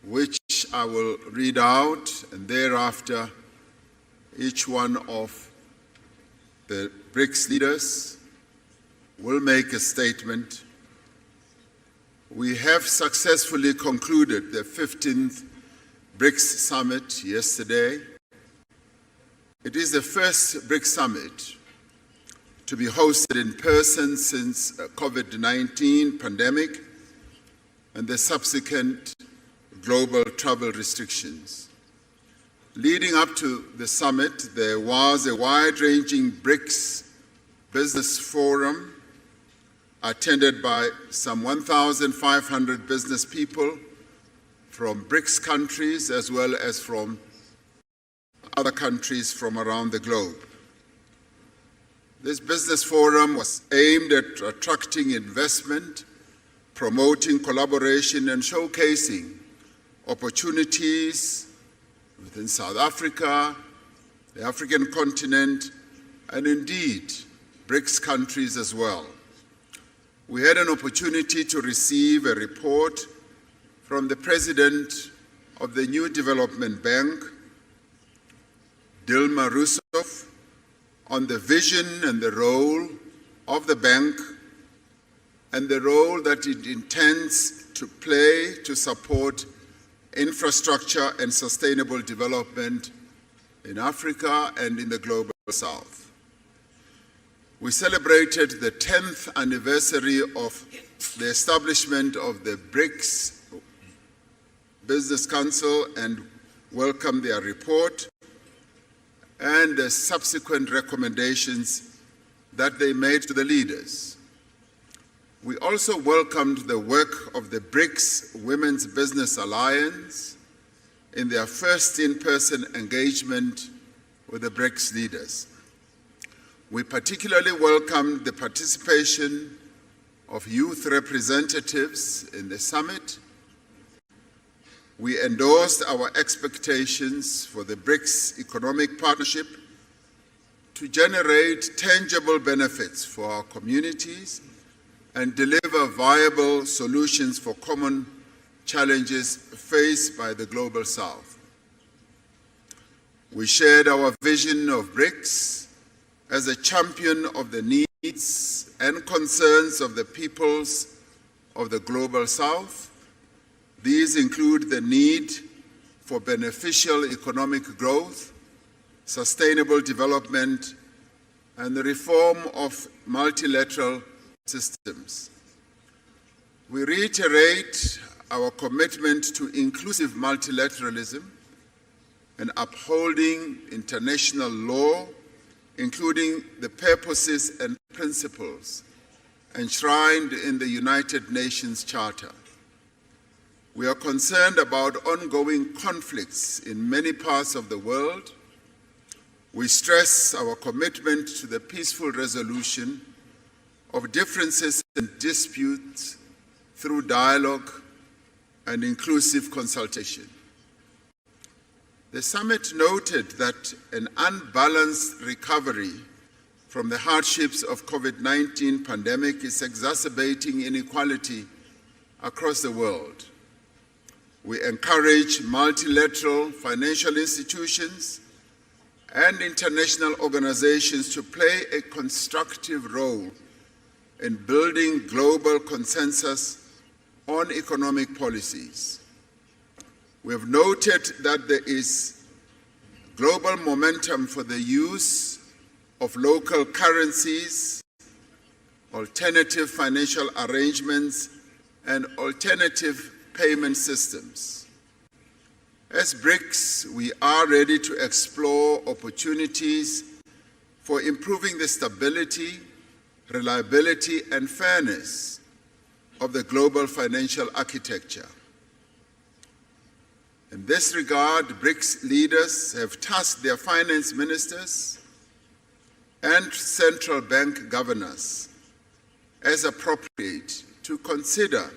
which I will read out, and thereafter each one of the BRICS leaders will make a statement. We have successfully concluded the 15th BRICS Summit yesterday. It is the first BRICS Summit to be hosted in person since COVID-19 pandemic and the subsequent global travel restrictions. Leading up to the summit, there was a wide-ranging BRICS business forum attended by some 1,500 business people from BRICS countries as well as from other countries from around the globe. This business forum was aimed at attracting investment, promoting collaboration, and showcasing opportunities within South Africa, the African continent, and indeed BRICS countries as well. We had an opportunity to receive a report from the President of the New Development Bank, Dilma Rousseff, on the vision and the role of the bank and the role that it intends to play to support infrastructure and sustainable development in Africa and in the global South. We celebrated the 10th anniversary of the establishment of the BRICS Business Council and welcomed their report and the subsequent recommendations that they made to the leaders. We also welcomed the work of the BRICS Women's Business Alliance in their first in-person engagement with the BRICS leaders. We particularly welcomed the participation of youth representatives in the summit. We endorsed our expectations for the BRICS economic partnership to generate tangible benefits for our communities and deliver viable solutions for common challenges faced by the Global South. We shared our vision of BRICS as a champion of the needs and concerns of the peoples of the Global South. These include the need for beneficial economic growth, sustainable development, and the reform of multilateral systems. We reiterate our commitment to inclusive multilateralism and upholding international law, including the purposes and principles enshrined in the United Nations Charter. We are concerned about ongoing conflicts in many parts of the world. We stress our commitment to the peaceful resolution of differences and disputes through dialogue and inclusive consultation. The summit noted that an unbalanced recovery from the hardships of COVID-19 pandemic is exacerbating inequality across the world. We encourage multilateral financial institutions and international organizations to play a constructive role in building global consensus on economic policies. We have noted that there is global momentum for the use of local currencies, alternative financial arrangements, and alternative payment systems. As BRICS, we are ready to explore opportunities for improving the stability, reliability, and fairness of the global financial architecture. In this regard, BRICS leaders have tasked their finance ministers and central bank governors, as appropriate, to consider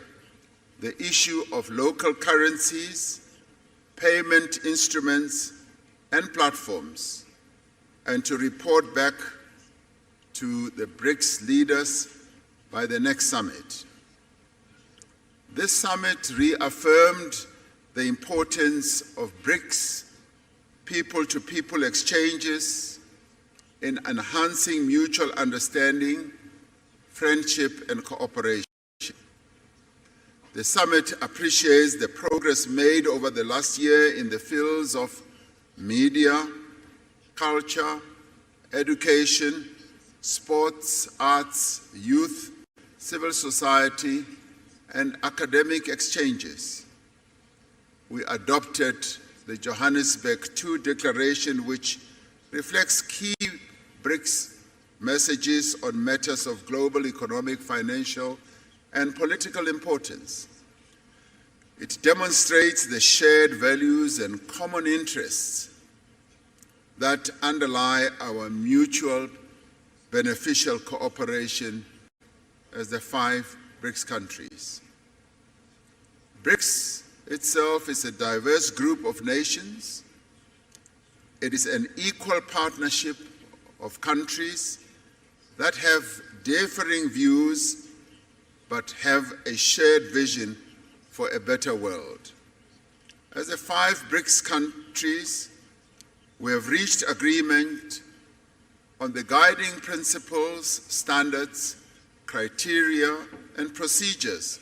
the issue of local currencies, payment instruments, and platforms, and to report back to the BRICS leaders by the next summit. This summit reaffirmed the importance of BRICS people-to-people exchanges in enhancing mutual understanding, friendship, and cooperation. The summit appreciates the progress made over the last year in the fields of media, culture, education, sports, arts, youth, civil society, and academic exchanges. We adopted the Johannesburg II Declaration, which reflects key BRICS messages on matters of global economic, financial, and political importance. It demonstrates the shared values and common interests that underlie our mutual beneficial cooperation as the 5 BRICS countries. BRICS itself is a diverse group of nations. It is an equal partnership of countries that have differing views but have a shared vision for a better world. As the 5 BRICS countries, we have reached agreement on the guiding principles, standards, criteria, and procedures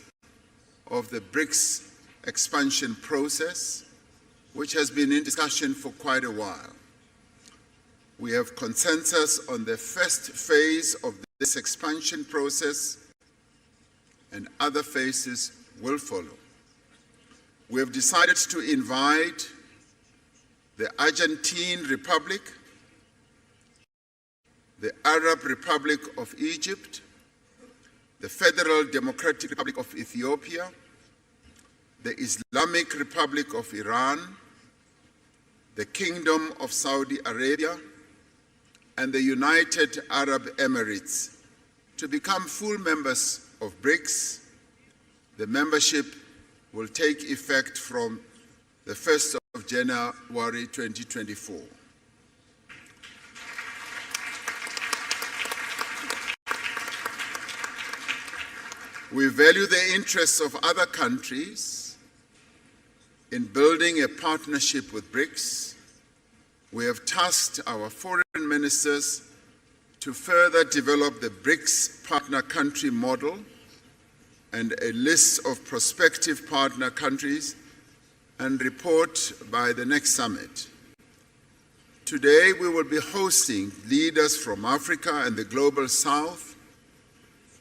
of the BRICS expansion process, which has been in discussion for quite a while. We have consensus on the first phase of this expansion process, and other phases will follow. We have decided to invite the Argentine Republic, the Arab Republic of Egypt, the Federal Democratic Republic of Ethiopia, the Islamic Republic of Iran, the Kingdom of Saudi Arabia, and the United Arab Emirates to become full members of BRICS. The membership will take effect from the 1st of January 2024. We value the interests of other countries in building a partnership with BRICS. We have tasked our foreign ministers to further develop the BRICS partner country model and a list of prospective partner countries and report by the next summit. Today, we will be hosting leaders from Africa and the Global South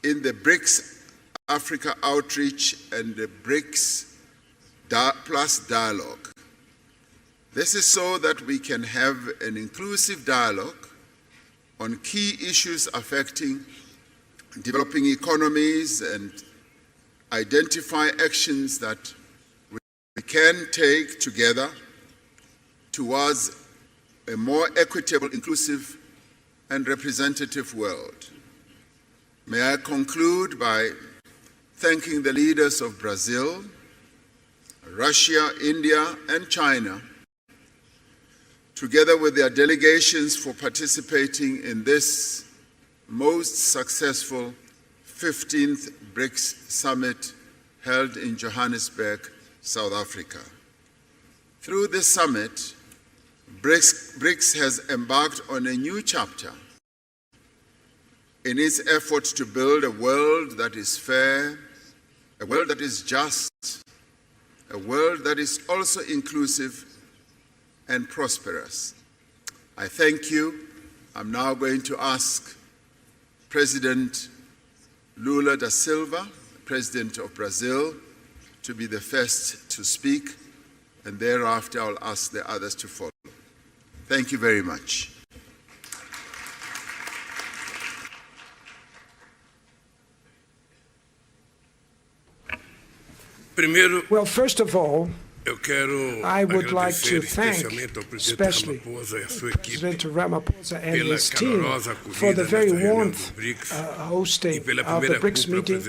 in the BRICS Africa Outreach and the BRICS Plus Dialogue. This is so that we can have an inclusive dialogue on key issues affecting developing economies and identify actions that we can take together towards a more equitable, inclusive, and representative world. May I conclude by thanking the leaders of Brazil, Russia, India, and China, together with their delegations, for participating in this most successful 15th BRICS Summit held in Johannesburg, South Africa. Through this summit, BRICS has embarked on a new chapter in its efforts to build a world that is fair, a world that is just, a world that is also inclusive and prosperous. I thank you. I'm now going to ask President Lula da Silva, President of Brazil, to be the first to speak, and thereafter I'll ask the others to follow. Thank you very much. Well, first of all, I would like to thank especially President Ramaphosa and his team for the very warmth hosting of the BRICS meeting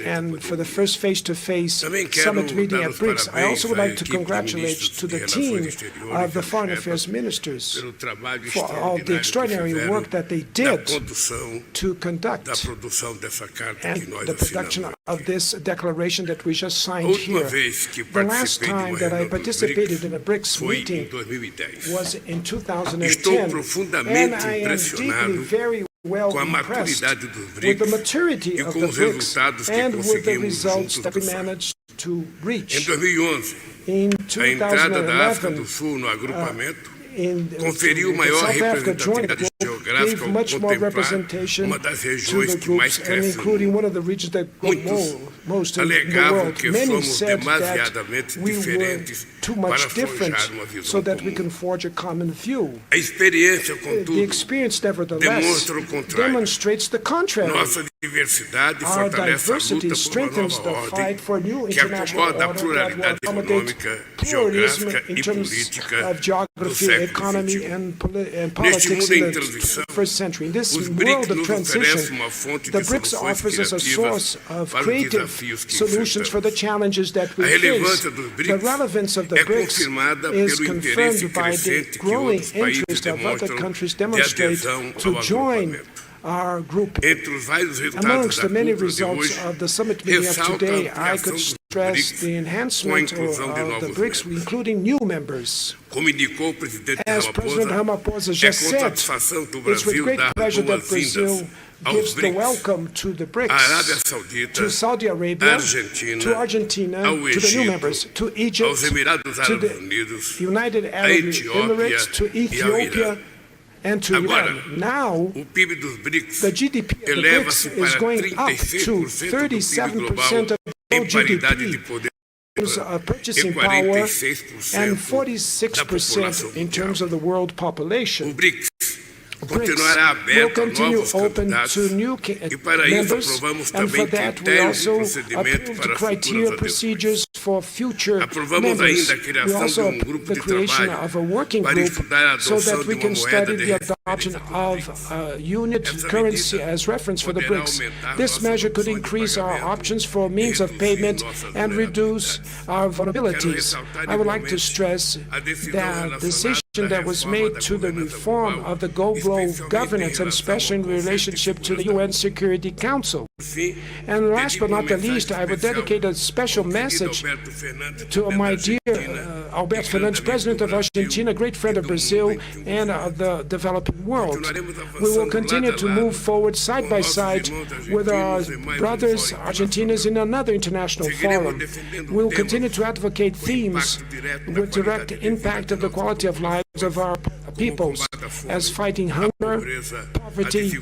and for the first face-to-face summit meeting at BRICS. I also would like to congratulate to the team of the foreign affairs ministers for all the extraordinary work that they did to conduct and the production of this declaration that we just signed here. The last time that I participated in a BRICS meeting was in 2010, and I am deeply, very well impressed with the maturity of the BRICS and with the results that we managed to reach. In 2011, conferiu maior representatividade gave much more representation to the groups, and including one of the regions that grow most in the world. Many said that we were too much different so that we can forge a common view. The experience, nevertheless, demonstrates the contrary. Our diversity strengthens the fight for a new international order that will accommodate pluralism in terms of geography, economy, and politics in the 21st century. In this world of transition, the BRICS offers us a source of creative solutions for the challenges that we face. The relevance of the BRICS is confirmed by the growing interest of other countries demonstrate to join our group. Amongst the many results of the summit meeting of today, I could stress the enhancement of the BRICS, including new members. As President Ramaphosa just said, it's with great pleasure that Brazil gives the welcome to the BRICS, to Saudi Arabia, to Argentina, to the new members, to Egypt, to the United Arab Emirates, to Ethiopia, and to Iran. Now, the GDP of the BRICS is going up to 37% of the GDP in terms of purchasing power and 46% in terms of the world population. BRICS will continue open to new members, and for that we also approved criteria procedures for future members. We also approved the creation of a working group so that we can study the adoption of a unit currency as reference for the BRICS. This measure could increase our options for means of payment and reduce our vulnerabilities. I would like to stress that the decision that was made to the reform of the global governance, and especially in relationship to the UN Security Council. And last but not the least, I would dedicate a special message to my dear Alberto Fernandes, President of Argentina, a great friend of Brazil and of the developing world. We will continue to move forward side by side with our brothers Argentinians in another international forum. We will continue to advocate themes with direct impact of the quality of life of our peoples, as fighting hunger, poverty,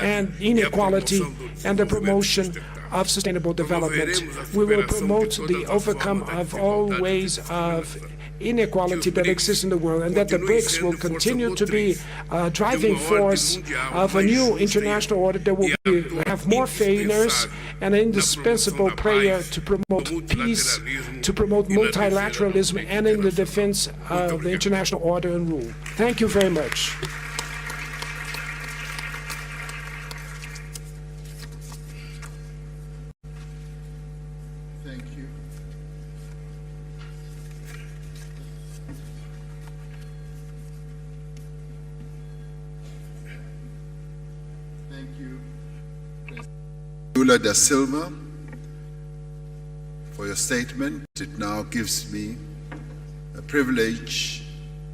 and inequality, and the promotion of sustainable development. We will promote the overcome of all ways of inequality that exists in the world, and that the BRICS will continue to be a driving force of a new international order that will have more fairness and an indispensable player to promote peace, to promote multilateralism, and in the defense of the international order and rule. Thank you very much. Thank you. Thank you, Lula da Silva, for your statement. It now gives me a privilege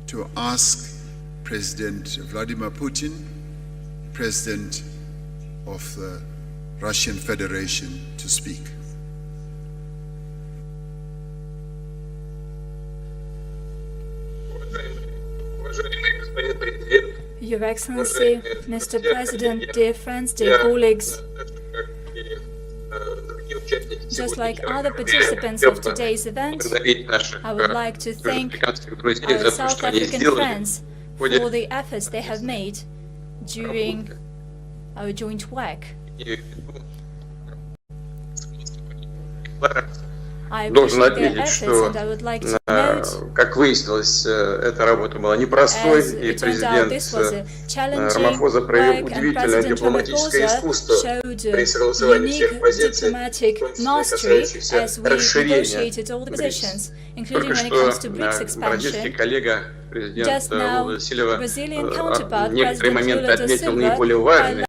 to ask President Vladimir Putin, President of the Russian Federation, to speak. Your Excellency, Mr. President, dear friends, dear colleagues, just like other participants of today's event, I would like to thank our South African friends for the efforts they have made during our joint work. I appreciate their efforts, and I would like to note, как выяснилось, эта работа была непростой, и президент Рамапфоза проявил удивительное дипломатическое искусство при согласовании всех позиций, касающихся расширения BRICS. Только что бразильский коллега, президент Лула Сильва, некоторые моменты отметил наиболее важные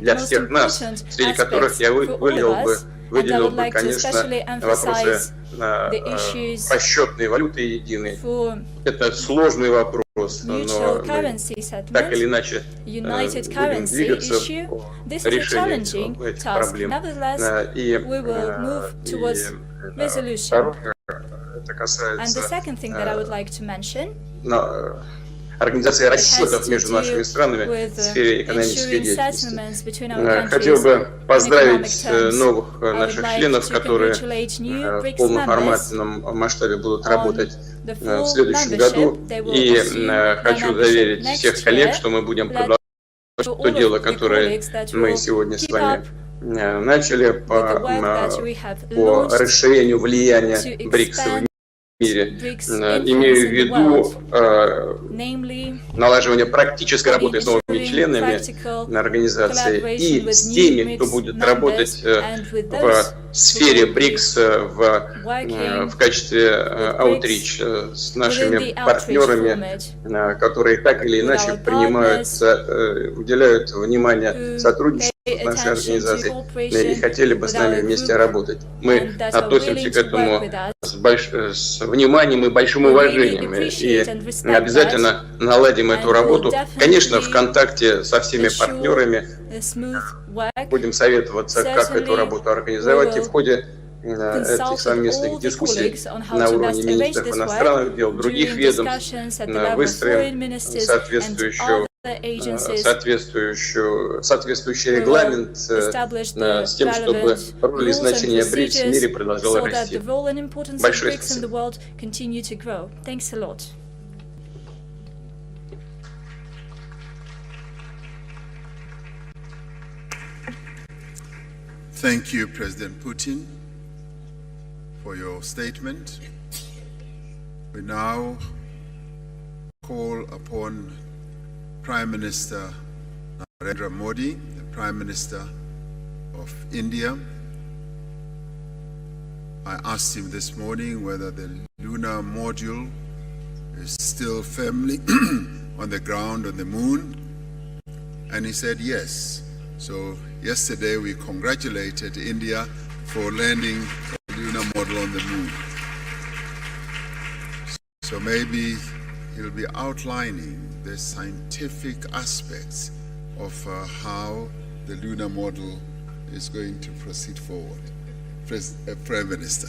для всех нас, среди которых я выделил бы выделил бы, like to конечно, especially emphasize вопросы the issues расчетной валюты единой. for Это сложный вопрос, но mutual мы currency так или settlement, иначе united будем currency двигаться issue. по This is a решению challenging этих task. проблем. Nevertheless, we will move towards resolution. Это And the касается second thing that I would like to mention организации has расчетов to между нашими do странами в with сфере экономической ensuring деятельности. settlements between our Хотел countries бы in economic поздравить terms. новых I would наших like членов, to которые congratulate new в BRICS members полноформатном масштабе будут on работать the в full следующем году. membership. They will И assume their хочу membership заверить next всех коллег, year. что мы будем Let продолжать to то all дело, of the которое colleagues that мы will сегодня с keep вами up начали with the work that we have по launched расширению влияния to БРИКС в expand мире. BRICS Имею influence в in the виду world, namely налаживание практической работы с новыми ensuring членами practical организации и collaboration с with теми, new кто BRICS будет members работать and with в those сфере who will be БРИКС в качестве аутрич с within нашими the outreach партнерами, format, которые так или with иначе our принимают, partners уделяют внимание who сотрудничеству pay с нашей attention to организацией и cooperation хотели бы with с нами our вместе group работать. Мы and that are относимся willing к to work этому with us. с вниманием и большим We really уважением, appreciate и and respect обязательно наладим and эту we'll работу. Конечно, в definitely контакте со всеми ensure партнерами a smooth work. будем советоваться, как эту Certainly, работу организовать, и we в ходе consult этих with совместных all the дискуссий colleagues on how на to уровне best arrange министров this иностранных дел, work других during ведомств, discussions at the level of foreign выстроим ministers and other agencies. соответствующий We will регламент establish the с тем, чтобы relevant роль и rules and значение БРИКС в мире procedures продолжало so that расти. the role and importance of Большое BRICS in the спасибо. world continue to grow. Thanks a lot. Thank you, President Putin, for your statement. We now call upon Prime Minister Narendra Modi, the Prime Minister of India. I asked him this morning whether the lunar module is still firmly on the ground on the moon, and he said yes. So yesterday we congratulated India for landing a lunar module on the moon. So maybe he'll be outlining the scientific aspects of how the lunar model is going to proceed forward. Prime Minister.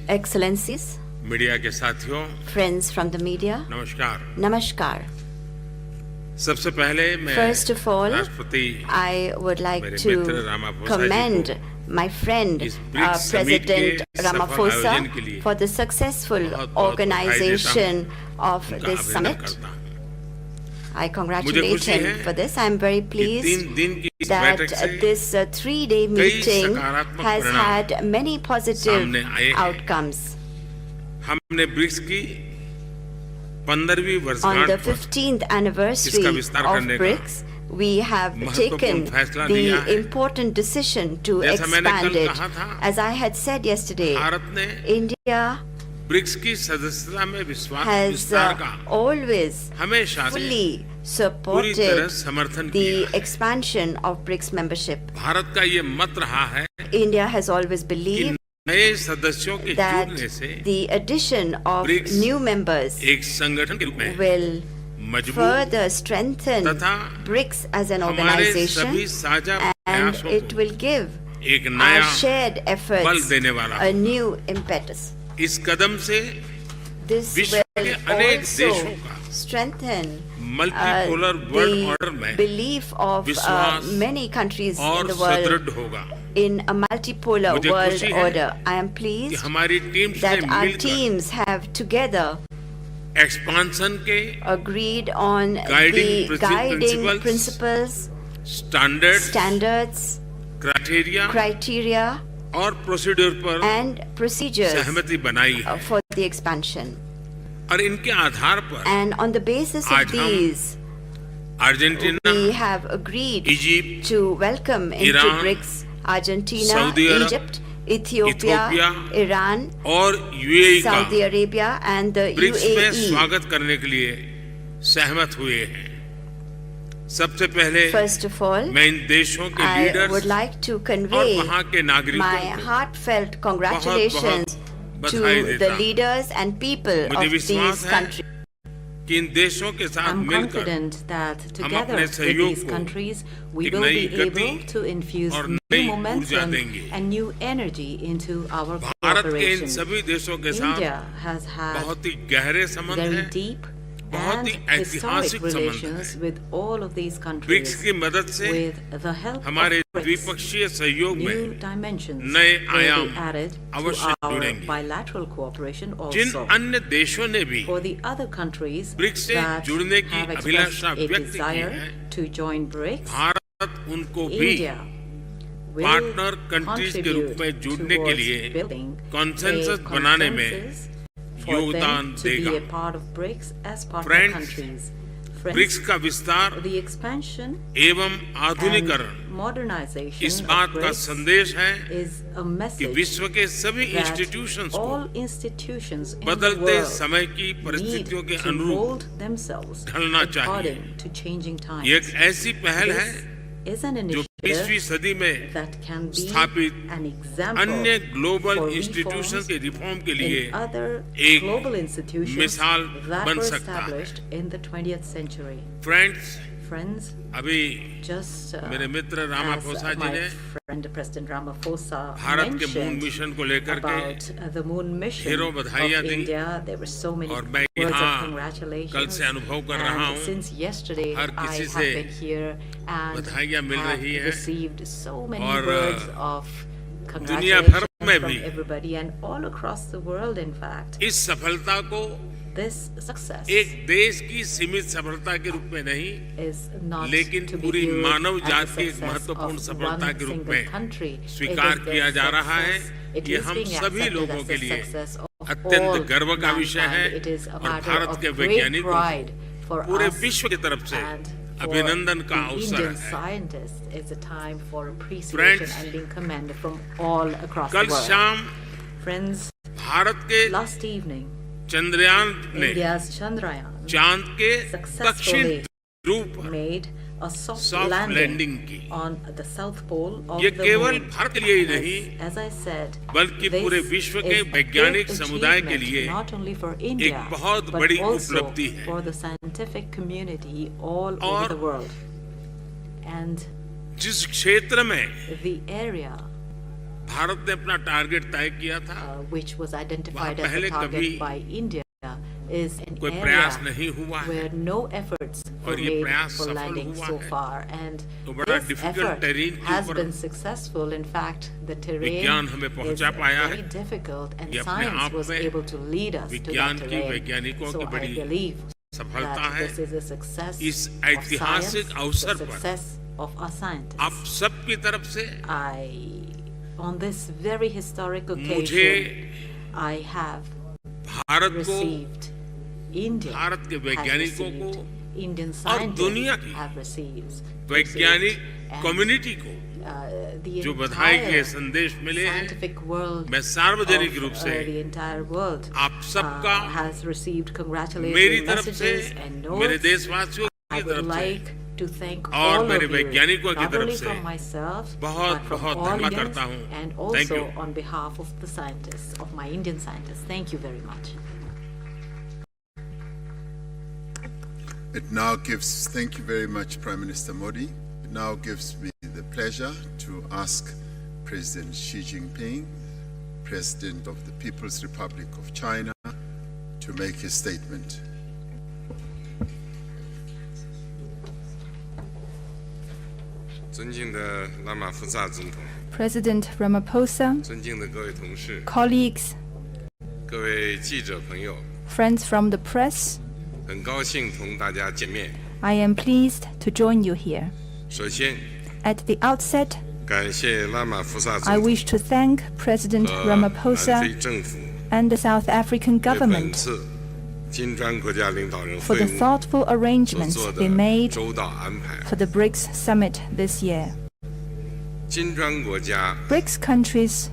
Excellencies, media के साथियों, friends from the media, नमस्कार। Namaskar. सबसे पहले मैं First of all, राष्ट्रपति I would like मेरे to मित्र Ramaphosa ji commend को my friend इस BRICS समिट के President सफल Ramaphosa आयोजन के लिए for the successful बहुत-बहुत organization of उनका this अभिनंदन summit. करता हूं। I congratulate खुशी him है for this. I am very कि pleased 3 दिन की इस that बैठक से this 3-day meeting सकारात्मक has परिणाम had many positive सामने आए हैं। outcomes. हमने ब्रिक्स की 15वीं On वर्षगांठ the पर 15th anniversary इसका विस्तार of करने का BRICS, we have महत्वपूर्ण taken फैसला लिया the है। important decision to जैसा मैंने expand कल it. कहा था, As I had said yesterday, Bharat ने India ब्रिक्स की सदस्यता में विश्वास has विस्तार का always हमेशा से fully पूरी तरह supported समर्थन the किया है। expansion of BRICS membership. Bharat का ये मत रहा है India has always कि believed नए सदस्यों के that जुड़ने से the addition of BRICS new members एक संगठन के रूप में will मजबूत further strengthen तथा BRICS as an हमारे organization, सभी साझा and प्रयासों it को will give एक नया our shared बल efforts देने वाला a new impetus. इस कदम से This विश्व will के अनेक also देशों का strengthen multipolar world order the में belief of विश्वास many countries in और the world सुदृढ़ होगा in a multipolar मुझे world खुशी है order. I am कि pleased हमारी टीम्स that ने our मिलकर teams have together एक्सपांशन के agreed on Guiding the guiding principles, principles, standards, criteria, और प्रोसीड्यूर पर and procedures सहमति बनाई है for the expansion. और इनके आधार पर And on the basis of आज हम these, Argentina, we have agreed Egypt, to welcome into Iran, BRICS Argentina, Saudi Arab, Egypt, Ethiopia, Iran, और यूएई का Saudi Arabia, and the BRICS में UAE. स्वागत करने के लिए सहमत हुए हैं। सबसे पहले First of all, मैं इन देशों के I leaders would like to और convey वहाँ के नागरिकों my को heartfelt congratulations to बधाई the देता हूँ। leaders and people मुझे of विश्वास these है countries. कि इन देशों के साथ I'm मिलकर confident that together अपने with सहयोग these को countries, we एक will नई be गति able to infuse और new नई ऊर्जा momentum देंगे। and new energy into our Bharat के इन cooperation. सभी देशों के साथ India has had बहुत ही गहरे संबंध very हैं। deep बहुत and ही historic ऐतिहासिक संबंध relations हैं। with all of these BRICS countries. की मदद से With the help हमारे of BRICS, द्विपक्षीय सहयोग new में dimensions नए will आयाम be added to अवश्य our जुड़ेंगे। bilateral cooperation जिन also. अन्य देशों ने भी For the other countries BRICS से that जुड़ने की have अभिलाषा expressed a व्यक्त की desire है, to join BRICS, भारत उनको भी India will पार्टनर कंट्रीज के रूप में contribute जुड़ने के towards लिए building consensus a बनाने में consensus for योगदान them to be देगा। a part of BRICS as partner Friends, countries. BRICS का विस्तार the expansion एवं आधुनिकरण and modernization इस of बात का BRICS संदेश है is a कि message विश्व के सभी that इंस्टीट्यूशंस को all institutions in the बदलते world समय की need परिस्थितियों के to अनुरूप mold themselves ढलना चाहिए। according to changing times. ये एक ऐसी पहल है This is an जो 20वीं initiative सदी में that can be स्थापित an example अन्य ग्लोबल for इंस्टीट्यूशंस reforms के रिफॉर्म के लिए in other एक global institutions मिसाल that बन were सकता है। established in the 20th century. Friends, Friends, अभी just मेरे मित्र as रामाफोसा जी my ने friend President Ramaphosa भारत के मून mentioned मिशन को लेकर के about the moon mission ढेरों of बधाइयाँ दी India, there were so many और मैं words of यहाँ कल congratulations. से अनुभव कर रहा And हूँ since yesterday हर I किसी have से been here and बधाइयाँ मिल have रही हैं received so many और words of दुनिया भर congratulations में from भी everybody and all across the world. In fact, इस सफलता को this success एक देश की सीमित सफलता के रूप में नहीं is not लेकिन to be पूरी viewed मानव as जात the की एक success महत्वपूर्ण of सफलता one के रूप single में country. स्वीकार It is the किया जा रहा है। success- it ये is हम being सभी accepted लोगों as के the लिए success of अत्यंत all गर्व का विषय है mankind. It is a और matter भारत of के great वैज्ञानिकों pride for पूरे us विश्व की तरफ से and for अभिनंदन का the अवसर Indian है। scientists. It's a time for appreciation Friends, and being commended from all across the कल world. शाम Friends, भारत के last evening, चंद्रयान ने India's Chandrayaan चांद के successfully दक्षिण ध्रुव पर made a soft soft landing landing की। on the south pole of ये the केवल moon. भारत के लिए ही नहीं As I said, बल्कि this पूरे विश्व के is a वैज्ञानिक great समुदाय के achievement, लिए not only for India, बहुत but बड़ी also उपलब्धि है। for the scientific community all और over the world. And जिस क्षेत्र में the area भारत ने अपना टारगेट तय किया था which was identified वहाँ as पहले a target कभी by India is an कोई प्रयास area नहीं हुआ है where no efforts were और ये made प्रयास for सफल landing हुआ so है। far, and तो बड़ा this difficult effort terrain के has ऊपर been successful. In fact, the terrain विज्ञान हमें is पहुंचा पाया very है। difficult, and ये अपने science आप was में able to lead us to विज्ञान that की terrain. वैज्ञानिकों So की I बड़ी believe सफलता that है। this is a success इस of ऐतिहासिक science, अवसर the पर success of our scientists. आप सबकी तरफ से On this very historic मुझे occasion, I have भारत को received, India भारत के has वैज्ञानिकों को received, Indian दुनिया scientists की have received, वैज्ञानिक and, कम्युनिटी को the जो बधाई के entire संदेश मिले हैं scientific world मैं सार्वजनिक रूप of, से the entire world आप सबका has received मेरी congratulatory तरफ से messages and मेरे notes. देशवासियों I की would तरफ से like to thank और all मेरे of you, वैज्ञानिकों की not तरफ only से from myself, बहुत but from बहुत all धन्यवाद Indians, करता हूँ। and Thank also you. on behalf of the scientists, of my Indian scientists. Thank you very much. Thank you very much, Prime Minister Modi. It now gives me the pleasure to ask President Xi Jinping, President of the People's Republic of China, to make his statement. President Ramaphosa, 尊敬的各位同事、 colleagues, 各位记者朋友， friends from the press, 很高兴同大家见面。 I am pleased to join you here. 首先， At the outset, 感谢拉玛福萨 I 总统 wish to thank President 和南非 Ramaphosa 政府 and the South African 为本 government 次金砖国家领导人 for 会 the 晤 thoughtful 所 arrangements 做的 they made 周到安排。 for the BRICS summit this year. 金砖国家 BRICS countries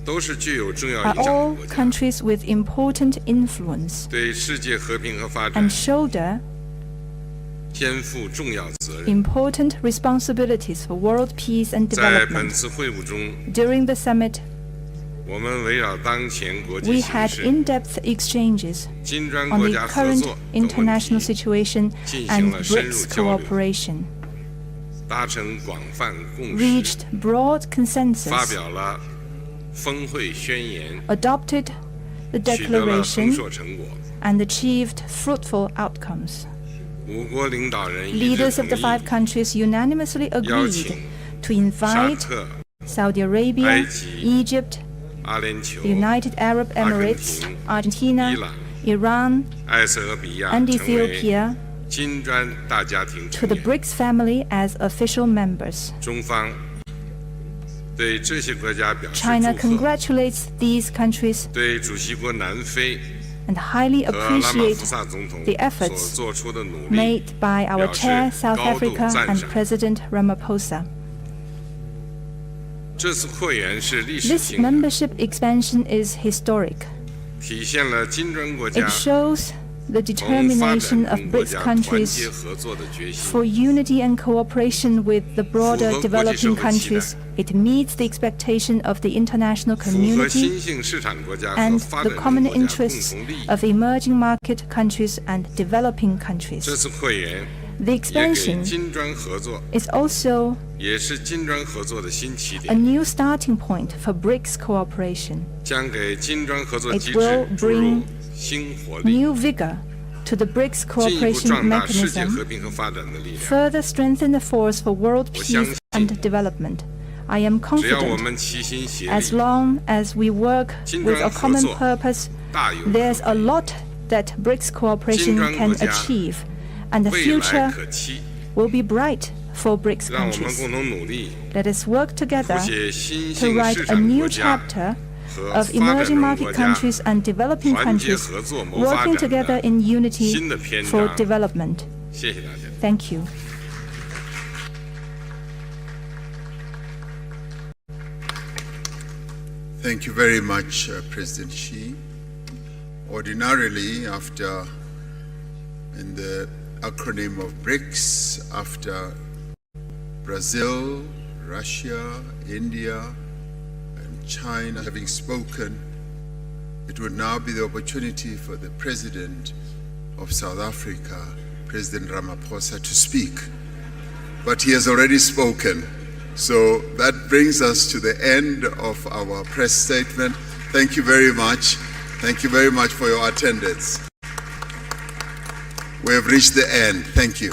都是具有重要 are 影响的 all 国家， countries with important influence 对世界和平和发展 and shoulder 肩负重要责任。 important responsibilities for world peace and 在本 development. 次会晤中， During the summit, 我们围绕当前国际 we 形 had 势、 in-depth exchanges 金砖 on 国 the 家合 current 作等问 international 题， situation 进行 and 了深入 BRICS 交流， cooperation, 达成广泛共识， reached broad 发 consensus, 表了峰会宣言， adopted the 取得了丰 declaration, 硕成果。 and achieved fruitful outcomes. 五国领导人一致 Leaders 同 of the 5意 countries unanimously 邀 agreed 请 to 沙 invite 特、 Saudi Arabia, Egypt, Egypt, 阿联酋、 the United Arab Emirates, Argentina, 伊朗、 Iran, 埃塞俄比亚 and 成为 Ethiopia 金砖大家庭 to 成 the 员。 BRICS family as official members. 中方对这些国家表示 China 祝贺， congratulates these countries 对主席国南非 and highly 和拉马 appreciate 福萨总统 the 所 efforts 做出的努力， made by our 表示 chair, South 高度 Africa, 赞 and 赏。 President Ramaphosa. 这次会员是历史 This 性的， membership expansion is historic. 体现了金砖国家 It shows the 同发展 determination of 中国 BRICS 家团结 countries 合作的决心， for unity and cooperation with the broader 符合国际社 developing 会期待。 countries. It meets the expectation of the international 符合 community 新兴市场国家和 and 发 the 展中 common 国家共 interests 同利益。 of emerging market countries and developing 这 countries. 次会员 The 也给 expansion 金砖合作， is also 也是金砖合作的新起 a 点， new starting point for BRICS cooperation. 将给金砖合作 It 机制 will 注入 bring 新活力， new vigor to the BRICS 进一步 cooperation 壮大世界 mechanism, 和平和发展的力量。 further strengthen the force for world 我相 peace 信 and development. I am 只要我 confident 们齐心协 as 力， long as we work 金 with 砖 a common 合作 purpose, 大有 there's 可 a 为， lot that BRICS cooperation 金砖 can 国家 achieve, and the 未来 future 可期。 will be bright for BRICS 让我们 countries. 共同努力， Let us work 谱 together 写新 to 兴 write 市 a 场 new 国家 chapter 和 of 发展 emerging 中 market 国家 countries and developing 团结 countries 合作谋发 working 展 together 的 in unity 新的篇 for 章。 development. 谢谢大家。 Thank you. Thank you very much, President Xi. Ordinarily, after, in the acronym of BRICS, after Brazil, Russia, India, and China having spoken, it would now be the opportunity for the President of South Africa, President Ramaphosa, to speak. But he has already spoken. So that brings us to the end of our press statement. Thank you very much. Thank you very much for your attendance. We have reached the end. Thank you.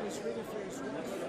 It's really